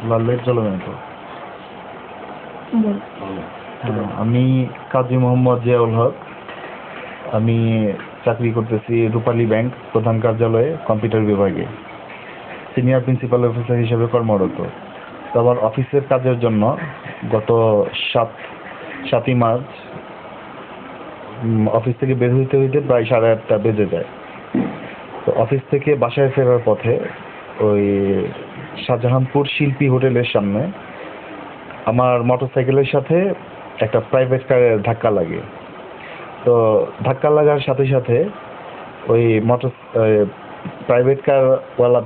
লালের চলবেন তো। বল। আমি কাজী মোহাম্মদ জিয়াউল হক। আমি চাকরি করতেছি রূপালী ব্যাংক প্রধান কার্যালয়ে কম্পিউটার বিভাগে সিনিয়র প্রিন্সিপাল অফিসার হিসেবে কর্মরত। তো আমার অফিসের কাজের জন্য গত 7ই মার্চ অফিস থেকে বের হইতে হইতে প্রায় 8:30 বেজে যায়। তো অফিস থেকে বাসায় ফেরার পথে ওই শাহজাহানপুর শিল্পী হোটেলের সামনে আমার মোটরসাইকেলের সাথে একটা প্রাইভেট কারের ধাক্কা লাগে। তো ধাক্কা লাগার সাথে সাথে ওই প্রাইভেট কারওয়ালা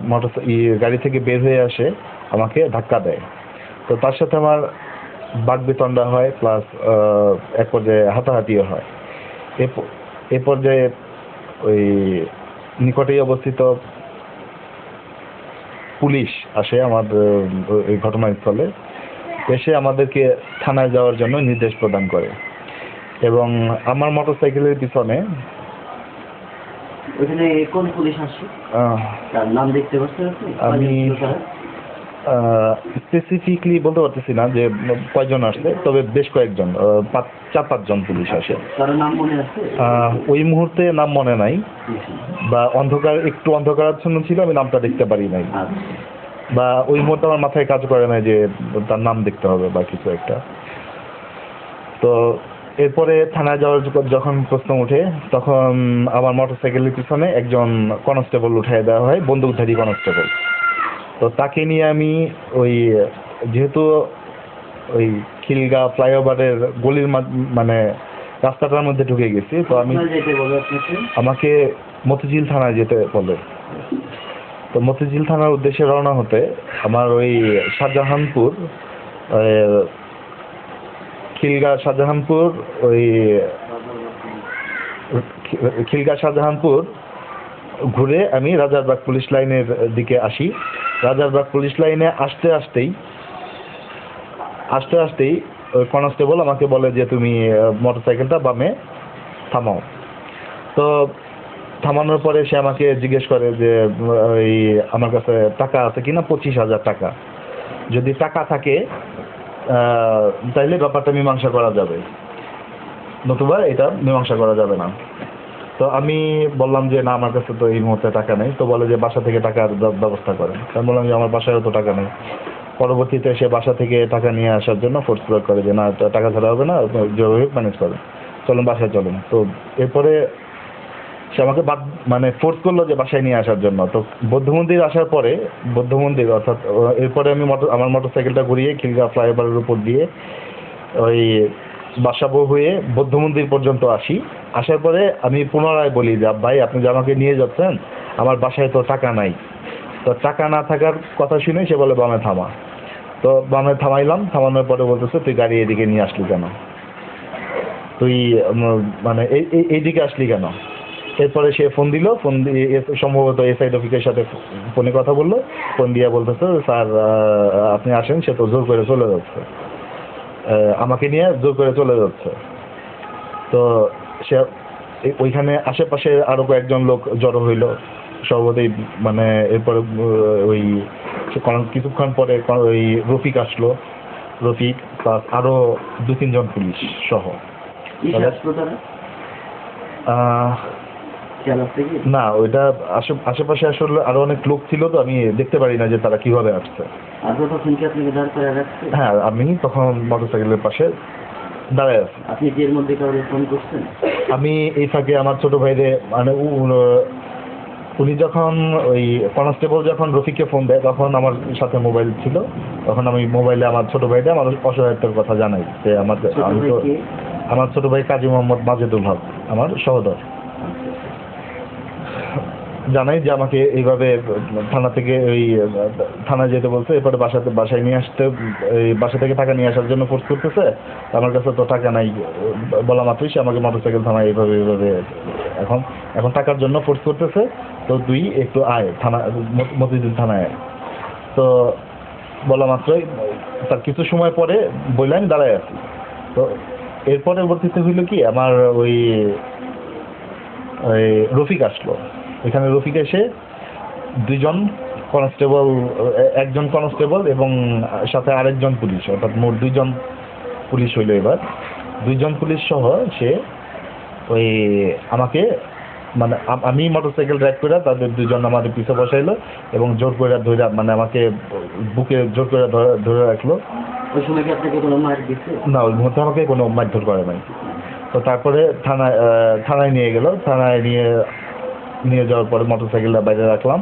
গাড়ি থেকে বের হয়ে আসে, আমাকে ধাক্কা দেয়। তো তার সাথে আমার বাকবিতণ্ডা হয়, প্লাস এক পর্যায়ে হাতাহাতিও হয়। এ পর্যায়ে ওই নিকটেই অবস্থিত পুলিশ আসে আমাদের এই ঘটনাস্থলে, এসে আমাদেরকে থানায় যাওয়ার জন্য নির্দেশ প্রদান করে এবং আমার মোটরসাইকেলের পিছনে ওখানে কোন পুলিশ আসে তার নাম দেখতে পাচ্ছেন আপনি? আমি স্পেসিফিকলি বলতে পারতেছি না যে কয়জন আসছে, তবে বেশ কয়েকজন, 4-5 জন পুলিশ আসে। তার নাম মনে আছে? ওই মুহূর্তে নাম মনে নাই, বা একটু অন্ধকারাচ্ছন্ন ছিল, আমি নামটা দেখতে পারি নাই, বা ওই মুহূর্তে আমার মাথায় কাজ করে নাই যে তার নাম দেখতে হবে বা কিছু একটা। তো এরপরে থানায় যাওয়ার যখন প্রশ্ন উঠে, তখন আমার মোটরসাইকেলের পিছনে একজন কনস্টেবল উঠিয়ে দেওয়া হয়, বন্দুকধারী কনস্টেবল। তো তাকে নিয়ে আমি যেহেতু ওই খিলগা ফ্লাইওভারের গলির মানে রাস্তাটার মধ্যে ঢুকে গেছি, তো আমাকে মতিঝিল থানায় যেতে বলে। তো মতিঝিল থানার উদ্দেশ্যে রওনা হতে আমার ওই খিলগা শাহজাহানপুর ঘুরে আমি রাজারবাগ পুলিশ লাইনের দিকে আসি। রাজারবাগ পুলিশ লাইনে আসতে আসতেই ওই কনস্টেবল আমাকে বলে যে তুমি মোটরসাইকেলটা বামে থামাও। তো থামানোর পরে সে আমাকে জিজ্ঞেস করে যে ওই আমার কাছে টাকা আছে কিনা, 25,000 টাকা। যদি টাকা থাকে তাইলে ব্যাপারটা মীমাংসা করা যাবে, নতুবা এটা মীমাংসা করা যাবে না। তো আমি বললাম যে না, আমার কাছে তো এই মুহূর্তে টাকা নেই। তো বলে যে বাসা থেকে টাকার ব্যবস্থা করেন। আমি বললাম যে আমার বাসায়ও তো টাকা নেই। পরবর্তীতে সে বাসা থেকে টাকা নিয়ে আসার জন্য ফোর্স প্রয়োগ করে যে না, টাকা ছাড়া হবে না, যেভাবে ম্যানেজ করেন, চলুন বাসায় চলুন। তো এরপরে সে আমাকে ফোর্স করলো যে বাসায় নিয়ে আসার জন্য। তো বৌদ্ধ মন্দির আসার পরে অর্থাৎ এরপরে আমি আমার মোটরসাইকেলটা ঘুরিয়ে খিলগা ফ্লাইওভারের উপর দিয়ে ওই বাসাবো হয়ে বৌদ্ধ মন্দির পর্যন্ত আসি। আসার পরে আমি পুনরায় বলি যে ভাই, আপনি যে আমাকে নিয়ে যাচ্ছেন, আমার বাসায় তো টাকা নাই। তো টাকা না থাকার কথা শুনে সে বলে বামে থামা। তো বামে থামাইলাম। থামানোর পরে বলতেছে তুই গাড়ি এদিকে নিয়ে আসলি কেন, তুই মানে এইদিকে আসলি কেন। এরপরে সে ফোন দিয়ে সম্ভবত এসআই রফিকের সাথে ফোনে কথা বললো। ফোন দিয়ে বলতেছে স্যার আপনি আসেন, সে তো জোর করে চলে যাচ্ছে, আমাকে নিয়ে জোর করে চলে যাচ্ছে। তো সে ওইখানে আশেপাশে আরো কয়েকজন লোক জড়ো হইলো সর্বদাই, মানে এরপরে ওই কিছুক্ষণ পরে ওই রফিক আসলো, রফিক প্লাস আরো 2-3 জন পুলিশ সহ। না, ওইটা আশেপাশে আসলে আরো অনেক লোক ছিল, তো আমি দেখতে পারি না যে তারা কিভাবে আসছে। হ্যাঁ, আমি তখন মোটরসাইকেলের পাশে দাঁড়ায় আছি। আপনি এর মধ্যে কাউকে ফোন করছেন? আমি এই ফাঁকে আমার ছোট ভাইরে, মানে উনি যখন ওই কনস্টেবল যখন রফিককে ফোন দেয়, তখন আমার সাথে মোবাইল ছিল। তখন আমি মোবাইলে আমার ছোট ভাইরে আমার অসহায়তার কথা জানাই যে আমার ছোট ভাই কাজী মোহাম্মদ মাজেদুল হক, আমার সহোদর, জানাই যে আমাকে এইভাবে থানা থেকে থানায় যেতে বলছে। এরপরে বাসায় নিয়ে আসতে, বাসা থেকে টাকা নিয়ে আসার জন্য ফোর্স করতেছে। আমার কাছে তো টাকা নাই বলা মাত্রই সে আমাকে মোটরসাইকেল থানায় এইভাবে এখন টাকার জন্য ফোর্স করতেছে। তো তুই একটু আয় মতিঝিল থানায়। তো বলা মাত্রই তার কিছু সময় পরে বললে আমি দাঁড়ায় আছি। তো এর পরবর্তীতে হইল কি, আমার ওই রফিক আসলো। এখানে রফিক এসে 2 জন কনস্টেবল, একজন কনস্টেবল এবং সাথে আরেকজন পুলিশ, অর্থাৎ মোট 2 জন পুলিশ হইল। এবার 2 জন পুলিশ সহ সে ওই আমাকে মানে আমি মোটরসাইকেল ড্রাইভ করে তাদের 2 জন আমাদের পিছে বসাইলো এবং জোর করে ধরে মানে আমাকে বুকে জোর করে ধরে রাখলো। ওই সময় কি আপনাকে কোনো মার দিচ্ছে? না, ওই মুহূর্তে আমাকে কোনো মারধর করে নাই। তো তারপরে থানায় নিয়ে গেল। থানায় নিয়ে যাওয়ার পরে মোটরসাইকেলটা বাইরে রাখলাম।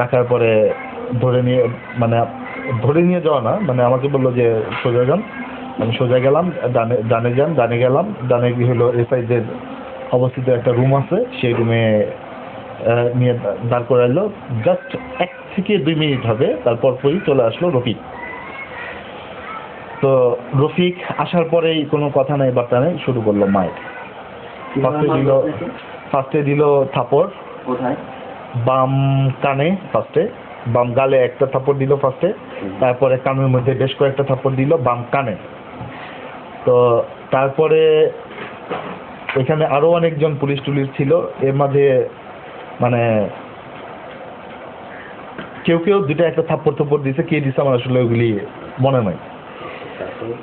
রাখার পরে ধরে নিয়ে যাওয়া না, মানে আমাকে বললো যে সোজা যান। আমি সোজা গেলাম, ডানে গেলাম। ডানে গিয়ে হলো এসআইদের অবস্থিত একটা রুম আছে, সেই রুমে নিয়ে দাঁড় করাইলো। জাস্ট 1 থেকে 2 মিনিট হবে, তারপর চলে আসলো রফিক। তো রফিক আসার পরেই কোনো কথা নাই বার্তা নেই, শুরু করলো মায়ের। ফার্স্টে দিল থাপড়। কোথায়? বাম কানে, ফার্স্টে বাম গালে একটা থাপড় দিল ফার্স্টে, তারপরে কানের মধ্যে বেশ কয়েকটা থাপড় দিল বাম কানে। তো তারপরে এখানে আরো অনেকজন পুলিশ টুলিশ ছিল, এর মাঝে মানে কেউ 2টা একটা থাপ্পড় দিছে, কে দিছে আমার আসলে ওগুলি মনে নাই।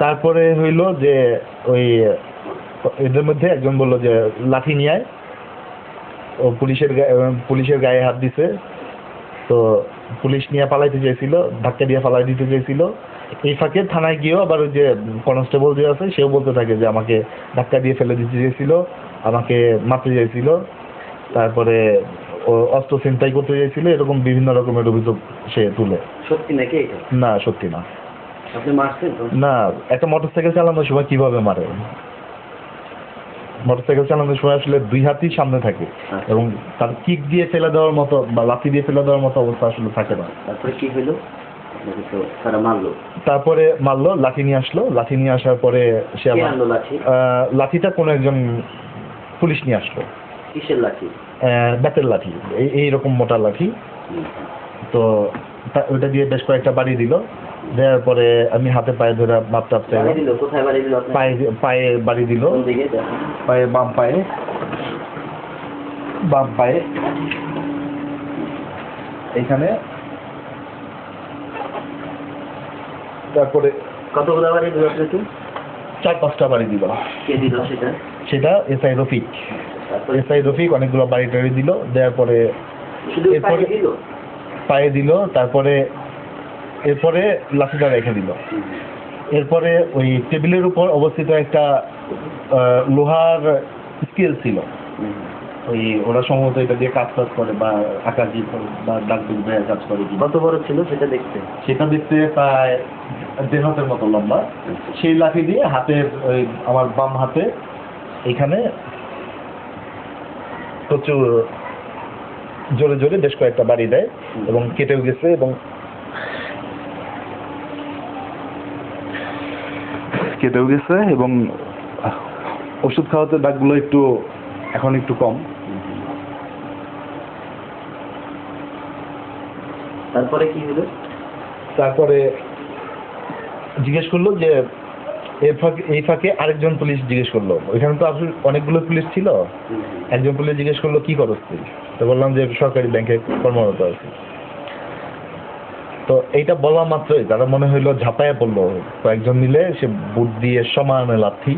তারপরে হইলো যে ওই এদের মধ্যে একজন বললো যে লাঠি নিয়ে আয়। ও পুলিশের গায়ে হাত দিছে। তো পুলিশ নিয়ে পালাইতে চাইছিল, ধাক্কা দিয়ে পালাই দিতে চাইছিল। এই ফাঁকে থানায় গিয়েও আবার ওই যে কনস্টেবল যে আছে সেও বলতে থাকে যে আমাকে ধাক্কা দিয়ে ফেলে দিতে চাইছিল, আমাকে মারতে চাইছিল, তারপরে ও অস্ত্র ছিনতাই করতে চাইছিল, এরকম বিভিন্ন রকমের অভিযোগ সে তুলে। সত্যি নাকি? না, সত্যি না। আপনি মারছেন? না, একটা মোটরসাইকেল চালানোর সময় কিভাবে মারে? মোটরসাইকেল চালানোর সময় আসলে 2 হাতই সামনে থাকে এবং তার কিক দিয়ে ফেলে দেওয়ার মতো বা লাথি দিয়ে ফেলে দেওয়ার মতো অবস্থা আসলে থাকে না। তারপরে কি হলো? তারপরে মারলো, লাঠি নিয়ে আসলো। লাঠি নিয়ে আসার পরে সে আবার লাঠিটা কোনো একজন পুলিশ নিয়ে আসলো। কিসের লাঠি? বেতের লাঠি, এইরকম মোটা লাঠি। তো ওইটা দিয়ে বেশ কয়েকটা বাড়ি দিল। দেওয়ার পরে আমি হাতে পায়ে ধরে মাপ টাপ চাইলাম। কোথায় বাড়ি দিল? পায়ে বাড়ি দিল, পায়ে বাম পায়ে এইখানে। তারপরে কতগুলো বাড়ি দিল? 4-5টা বাড়ি দিল। কে দিল সেটা? এসআই রফিক অনেকগুলো বাড়ি টাড়ি দিল। দেওয়ার পরে এরপরে পায়ে দিল, তারপরে এরপরে লাঠিটা রেখে দিল। এরপরে ওই টেবিলের উপর অবস্থিত একটা লোহার স্কেল ছিল, ওই ওরা সম্ভবত এটা দিয়ে কাজ করে বা আকাশি বা ডাকবিল কাজ করে। কত বড় ছিল সেটা দেখতে? সেটা দেখতে প্রায় 1.5 হাতের মতো লম্বা। সেই লাঠি দিয়ে হাতের ওই আমার বাম হাতে এখানে প্রচুর জোরে জোরে বেশ কয়েকটা বাড়ি দেয় এবং কেটেও গেছে এবং ওষুধ খাওয়াতে দাগগুলো এখন একটু কম। তারপরে কি হলো? তারপরে জিজ্ঞেস করলো যে এই ফাঁকে আরেকজন পুলিশ জিজ্ঞেস করলো, ওইখানে তো আসলে অনেকগুলো পুলিশ ছিল। একজন পুলিশ জিজ্ঞেস করলো কি করছ তুই? তো বললাম যে সরকারি ব্যাংকে কর্মরত আছি। তো এইটা বলা মাত্রই তারা মনে হইলো ঝাঁপাইয়া পড়লো কয়েকজন মিলে, সে বুট দিয়ে সমানে লাথি।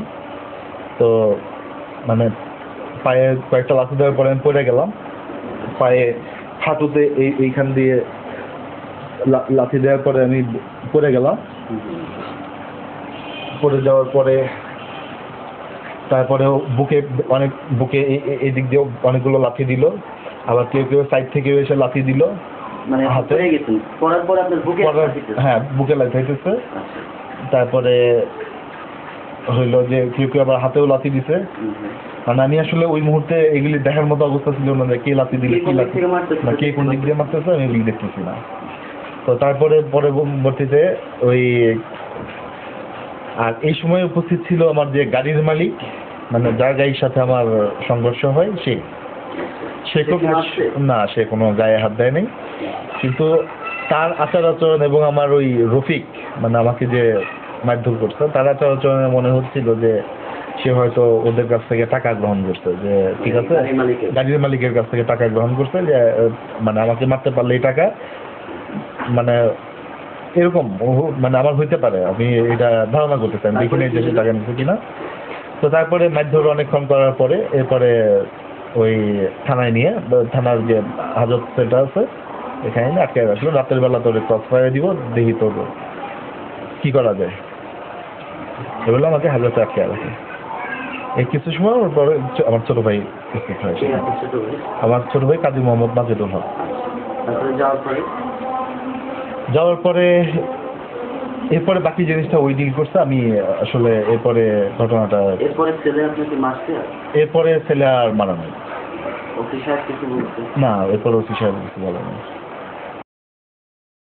তো মানে পায়ে কয়েকটা লাথি দেওয়ার পরে আমি পড়ে গেলাম। পায়ে হাঁটুতে এইখান দিয়ে লাথি দেওয়ার পরে আমি পড়ে গেলাম। পড়ে যাওয়ার পরে তারপরেও বুকে এই দিক দিয়েও অনেকগুলো লাথি দিল। আবার কেউ সাইড থেকে এসে লাথি দিল। মানে হাতে গেছেন পড়ার পর আপনার বুকে? হ্যাঁ, বুকে লাথিতেছে। তারপরে হইলো যে কেউ আবার হাতেও লাথি দিছে। মানে আমি আসলে ওই মুহূর্তে এগুলি দেখার মতো অবস্থা ছিল না যে কে লাথি দিলে কে কোন দিক দিয়ে মারতেছে আমি এগুলি দেখতেছি না। তো তারপরে পরবর্তীতে ওই আর এই সময় উপস্থিত ছিল আমার যে গাড়ির মালিক, মানে যার গাড়ির সাথে আমার সংঘর্ষ হয় সে কোনো গায়ে হাত দেয় নাই। কিন্তু তার আচার আচরণ এবং আমার ওই রফিক মানে আমাকে যে মারধর করছে তার আচার আচরণে মনে হচ্ছিল যে সে হয়তো ওদের কাছ থেকে টাকা গ্রহণ করছে, যে ঠিক আছে গাড়ির মালিকের কাছ থেকে টাকা গ্রহণ করছে, যে মানে আমাকে মারতে পারলে এই টাকা মানে এরকম মানে আমার হইতে পারে, আমি এটা ধারণা করতেছি, আমি দেখিনি যে সে টাকা নিচ্ছে কিনা। তো তারপরে মারধর অনেকক্ষণ করার পরে এরপরে ওই থানায় নিয়ে থানার যে হাজত সেটা আছে এখানে নিয়ে আটকে রাখলো, রাতের বেলা তোর ক্রস ফায়ার দিব, দেখি তোর কি করা যায়। এগুলো আমাকে হাজতে আটকে রাখে। এই কিছু সময় ওর পরে আমার ছোট ভাই উপস্থিত হয় কে সেখানে। আছে ছোট ভাই? আমার ছোট ভাই কাজী মোহাম্মদ মাজেদুল হক। তারপরে যাওয়ার পরে যাওয়ার পরে এরপরে বাকি জিনিসটা ওই ডিল করছে, আমি আসলে এরপরে ঘটনাটা এরপরে ছেলে আপনাকে মারছে? এরপরে ছেলে আর মারা নাই। অফিসার কিছু বলছে? না, এরপরে ওসি সাহেব কিছু বলে না।